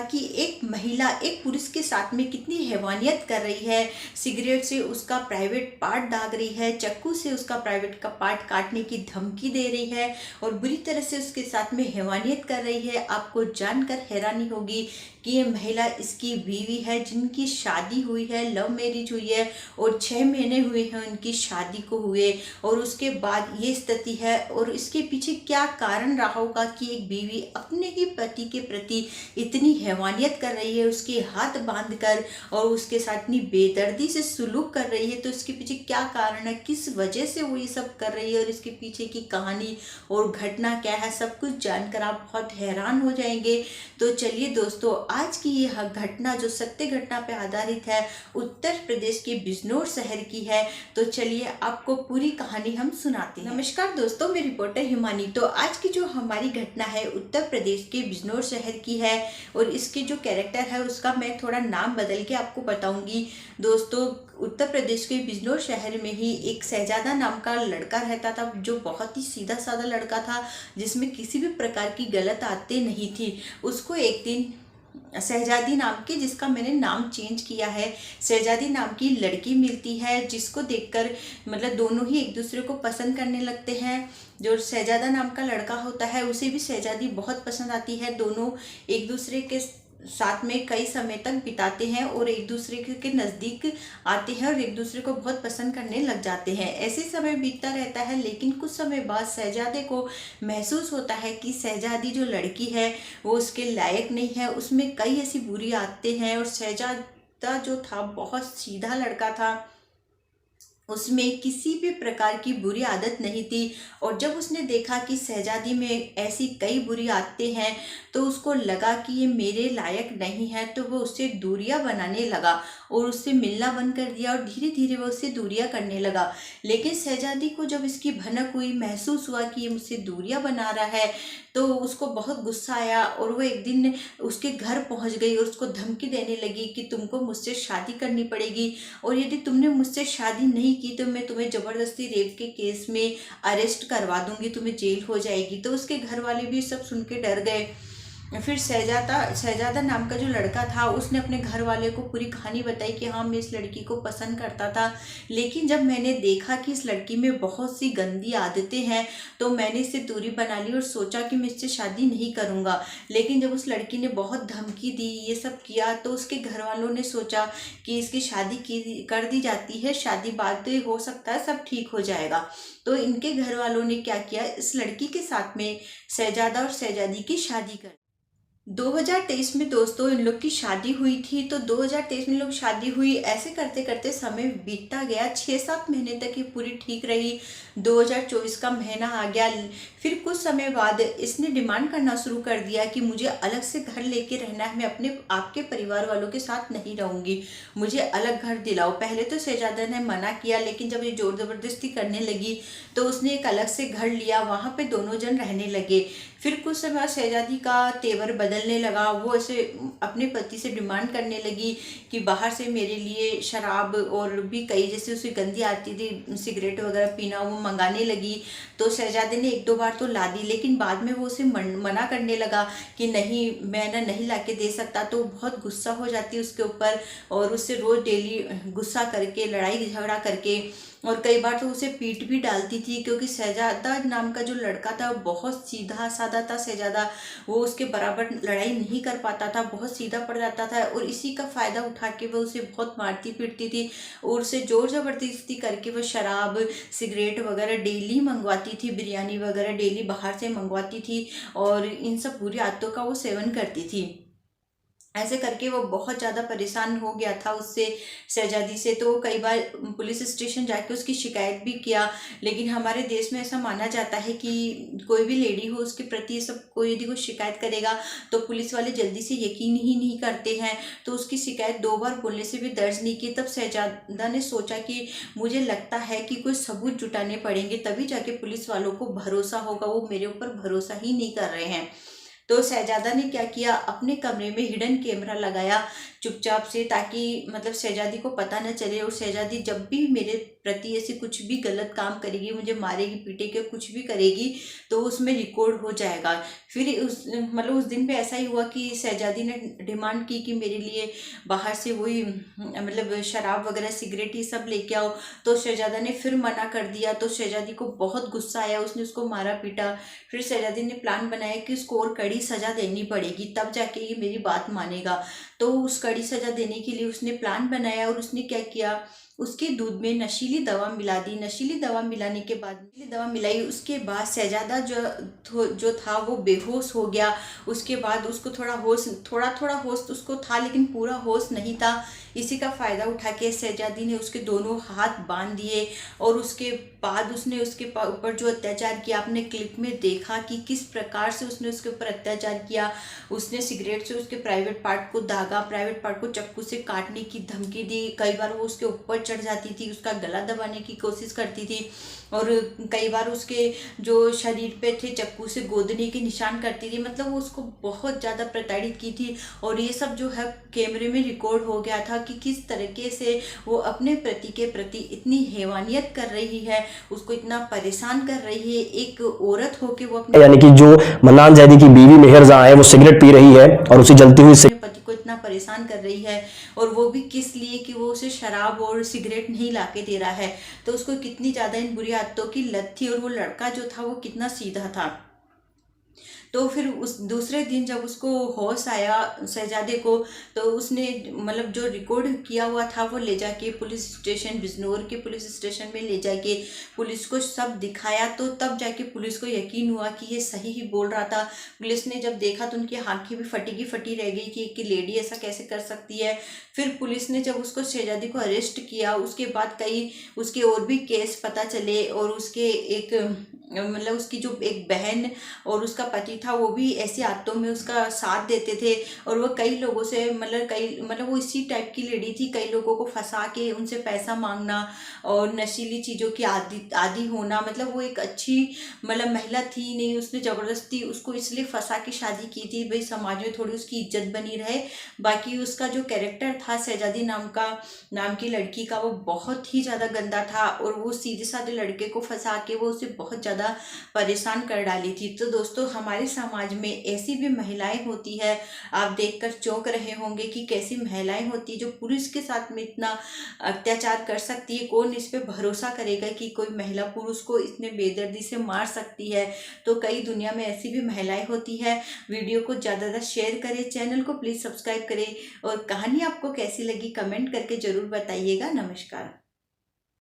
कि एक महिला एक पुरुष के साथ में कितनी हैवानियत कर रही है। सिगरेट से उसका प्राइवेट पार्ट दाग रही है, चाकू से उसका प्राइवेट का पार्ट काटने की धमकी दे रही है और बुरी तरह से उसके साथ में हैवानियत कर रही है। आपको जानकर हैरानी होगी कि ये महिला इसकी बीवी है, जिनकी शादी हुई है, लव मैरिज हुई है और 6 महीने हुए हैं उनकी शादी को हुए, और उसके बाद ये स्थिति है। और इसके पीछे क्या कारण रहा होगा कि एक बीवी अपने ही पति के प्रति इतनी हैवानियत कर रही है, उसके हाथ बांध कर और उसके साथ इतनी बेदर्दी से सुलूक कर रही है। तो इसके पीछे क्या कारण है, किस वजह से वो ये सब कर रही है और इसके पीछे की कहानी और घटना क्या है, सब कुछ जानकर आप बहुत हैरान हो जाएंगे। तो चलिए दोस्तों, आज की यह घटना जो सत्य घटना पर आधारित है, उत्तर प्रदेश के बिजनौर शहर की है। तो चलिए आपको पूरी कहानी हम सुनाते हैं। नमस्कार दोस्तों, मैं रिपोर्टर हिमानी। तो आज की जो हमारी घटना है उत्तर प्रदेश के बिजनौर शहर की है और इसके जो कैरेक्टर है उसका मैं थोड़ा नाम बदल के आपको बताऊंगी। दोस्तों, उत्तर प्रदेश के बिजनौर शहर में ही एक शहजादा नाम का लड़का रहता था, जो बहुत ही सीधा साधा लड़का था, जिसमें किसी भी प्रकार की गलत आदतें नहीं थी। उसको एक दिन शहजादी नाम की, जिसका मैंने नाम चेंज किया है, शहजादी नाम की लड़की मिलती है, जिसको देखकर मतलब दोनों ही एक दूसरे को पसंद करने लगते हैं। जो शहजादा नाम का लड़का होता है उसे भी शहजादी बहुत पसंद आती है। दोनों एक दूसरे के साथ में कई समय तक बिताते हैं और एक दूसरे के नज़दीक आते हैं और एक दूसरे को बहुत पसंद करने लग जाते हैं। ऐसे समय बीतता रहता है, लेकिन कुछ समय बाद शहजादे को महसूस होता है कि शहजादी जो लड़की है वो उसके लायक नहीं है, उसमें कई ऐसी बुरी आदतें हैं। और शहजादा जो था बहुत सीधा लड़का था, उसमें किसी भी प्रकार की बुरी आदत नहीं थी। और जब उसने देखा कि शहजादी में ऐसी कई बुरी आदतें हैं, तो उसको लगा कि ये मेरे लायक नहीं है, तो वो उससे दूरियां बनाने लगा और उससे मिलना बंद कर दिया और धीरे धीरे वो उससे दूरियां करने लगा। लेकिन शहजादी को जब इसकी भनक हुई, महसूस हुआ कि ये मुझसे दूरियां बना रहा है, तो उसको बहुत गुस्सा आया और वो एक दिन उसके घर पहुंच गई और उसको धमकी देने लगी कि तुमको मुझसे शादी करनी पड़ेगी, और यदि तुमने मुझसे शादी नहीं की तो मैं तुम्हें ज़बरदस्ती रेप के केस में अरेस्ट करवा दूंगी, तुम्हें जेल हो जाएगी। तो उसके घर वाले भी सब सुन के डर गए। फिर शहजादा नाम का जो लड़का था उसने अपने घर वाले को पूरी कहानी बताई कि हाँ, मैं इस लड़की को पसंद करता था, लेकिन जब मैंने देखा कि इस लड़की में बहुत सी गंदी आदतें हैं, तो मैंने इससे दूरी बना ली और सोचा कि मैं इससे शादी नहीं करूँगा। लेकिन जब उस लड़की ने बहुत धमकी दी, ये सब किया, तो उसके घर वालों ने सोचा कि इसकी शादी कर दी जाती है, शादी बाद में हो सकता है सब ठीक हो जाएगा। तो इनके घर वालों ने क्या किया, इस लड़की के साथ में शहजादा और शहजादी की शादी कर 2023 में दोस्तों इन लोग की शादी हुई थी। तो 2023 में लोग शादी हुई, ऐसे करते करते समय बीतता गया, 6-7 महीने तक ये पूरी ठीक रही। 2024 का महीना आ गया। फिर कुछ समय बाद इसने डिमांड करना शुरू कर दिया कि मुझे अलग से घर लेके रहना है, मैं अपने आपके परिवार वालों के साथ नहीं रहूँगी, मुझे अलग घर दिलाओ। पहले तो शहजादा ने मना किया, लेकिन जब ये जोर ज़बरदस्ती करने लगी तो उसने एक अलग से घर लिया, वहाँ पे दोनों जन रहने लगे। फिर कुछ समय शहजादी का तेवर बदलने लगा, वो ऐसे अपने पति से डिमांड करने लगी कि बाहर से मेरे लिए शराब और भी कई जैसे उसे गंदी आती थी सिगरेट वगैरह पीना, वो मंगाने लगी। तो शहजादे ने 1-2 बार तो ला दी, लेकिन बाद में वो उसे मना करने लगा कि नहीं, मैं ना नहीं ला के दे सकता। तो बहुत गुस्सा हो जाती है उसके ऊपर और उससे रोज़ डेली गुस्सा करके लड़ाई झगड़ा करके, और कई बार तो उसे पीट भी डालती थी, क्योंकि शहजादा नाम का जो लड़का था वो बहुत सीधा साधा था। शहजादा वो उसके बराबर लड़ाई नहीं कर पाता था, बहुत सीधा पड़ जाता था, और इसी का फ़ायदा उठा के वो उसे बहुत मारती पीटती थी और उसे जोर ज़बरदस्ती करके वो शराब सिगरेट वगैरह डेली मंगवाती थी, बिरयानी वगैरह डेली बाहर से मंगवाती थी और इन सब बुरी आदतों का वो सेवन करती थी। ऐसे करके वो बहुत ज़्यादा परेशान हो गया था उससे, शहजादी से। तो कई बार पुलिस स्टेशन जाके उसकी शिकायत भी किया, लेकिन हमारे देश में ऐसा माना जाता है कि कोई भी लेडी हो उसके प्रति सब कोई यदि कोई शिकायत करेगा तो पुलिस वाले जल्दी से यकीन ही नहीं करते हैं। तो उसकी शिकायत 2 बार बोलने से भी दर्ज नहीं की। तब शहजादा ने सोचा कि मुझे लगता है कि कोई सबूत जुटाने पड़ेंगे, तभी जाके पुलिस वालों को भरोसा होगा, वो मेरे ऊपर भरोसा ही नहीं कर रहे हैं। तो शहजादा ने क्या किया, अपने कमरे में हिडन कैमरा लगाया चुपचाप से, ताकि मतलब शहजादी को पता न चले। और शहजादी जब भी मेरे प्रति ऐसे कुछ भी गलत काम करेगी, मुझे मारेगी पीटेगी कुछ भी करेगी, तो उसमें रिकॉर्ड हो जाएगा। फिर उस मतलब उस दिन पे ऐसा ही हुआ कि शहजादी ने डिमांड की कि मेरे लिए बाहर से वही मतलब शराब वगैरह सिगरेट ये सब लेके आओ। तो शहजादा ने फिर मना कर दिया। तो शहजादी को बहुत गुस्सा आया, उसने उसको मारा पीटा। फिर शहजादी ने प्लान बनाया कि उसको और कड़ी सजा देनी पड़ेगी, तब जाके ये मेरी बात मानेगा। तो उस कड़ी सजा देने के लिए उसने प्लान बनाया, और उसने क्या किया, उसके दूध में नशीली दवा मिला दी। नशीली दवा मिलाने के बाद, नशीली दवा मिलाई उसके बाद शहजादा जो था वो बेहोश हो गया। उसके बाद उसको थोड़ा थोड़ा होश उसको था, लेकिन पूरा होश नहीं था। इसी का फ़ायदा उठा के शहजादी ने उसके दोनों हाथ बांध दिए, और उसके बाद उसने उसके ऊपर जो अत्याचार किया, आपने क्लिप में देखा कि किस प्रकार से उसने उसके ऊपर अत्याचार किया। उसने सिगरेट से उसके प्राइवेट पार्ट को दागा, प्राइवेट पार्ट को चाकू से काटने की धमकी दी। कई बार वो उसके ऊपर चढ़ जाती थी, उसका गला दबाने की कोशिश करती थी, और कई बार उसके जो शरीर पे थे चक्कू से गोदने के निशान करती थी। मतलब वो उसको बहुत ज़्यादा प्रताड़ित की थी। और ये सब जो है कैमरे में रिकॉर्ड हो गया था कि किस तरीके से वो अपने पति के प्रति इतनी हैवानियत कर रही है, उसको इतना परेशान कर रही है। एक औरत होके वो अपने यानी कि जो मन्नान जैदी की बीवी मेहर जहां है वो सिगरेट पी रही है और उसी जलती हुई अपने पति को इतना परेशान कर रही है, और वो भी किस लिए कि वो उसे शराब और सिगरेट नहीं लाके दे रहा है। तो उसको कितनी ज़्यादा इन बुरी आदतों की लत थी, और वो लड़का जो था वो कितना सीधा था। तो फिर उस दूसरे दिन जब उसको होश आया शहजादे को, तो उसने मतलब जो रिकॉर्ड किया हुआ था वो ले जाके पुलिस स्टेशन, बिजनौर के पुलिस स्टेशन में ले जाके पुलिस को सब दिखाया। तो तब जाके पुलिस को यकीन हुआ कि ये सही ही बोल रहा था। पुलिस ने जब देखा तो उनकी आंखें भी फटी की फटी रह गई कि एक लेडी ऐसा कैसे कर सकती है। फिर पुलिस ने जब उसको शहजादी को अरेस्ट किया, उसके बाद कई उसके और भी केस पता चले, और उसके एक मतलब उसकी जो एक बहन और उसका पति था वो भी ऐसी आदतों में उसका साथ देते थे। और वो कई लोगों से मतलब वो इसी टाइप की लेडी थी, कई लोगों को फंसा के उनसे पैसा मांगना और नशीली चीज़ों की आदी होना। मतलब वो एक अच्छी मतलब महिला थी नहीं, उसने ज़बरदस्ती उसको इसलिए फंसा के शादी की थी भाई समाज में थोड़ी उसकी इज्जत बनी रहे। बाकी उसका जो कैरेक्टर था शहजादी नाम की लड़की का, वो बहुत ही ज़्यादा गंदा था, और वो सीधे साधे लड़के को फंसा के वो उसे बहुत ज़्यादा परेशान कर डाली थी। तो दोस्तों हमारे समाज में ऐसी भी महिलाएं होती है, आप देखकर चौंक रहे होंगे कि कैसी महिलाएं होती है जो पुरुष के साथ में इतना अत्याचार कर सकती है। कौन इस पे भरोसा करेगा कि कोई महिला पुरुष को इतने बेदर्दी से मार सकती है। तो कई दुनिया में ऐसी भी महिलाएं होती है। वीडियो को ज़्यादा से शेयर करें, चैनल को प्लीज़ सब्सक्राइब करें, और कहानी आपको कैसी लगी कमेंट करके ज़रूर बताइएगा। नमस्कार।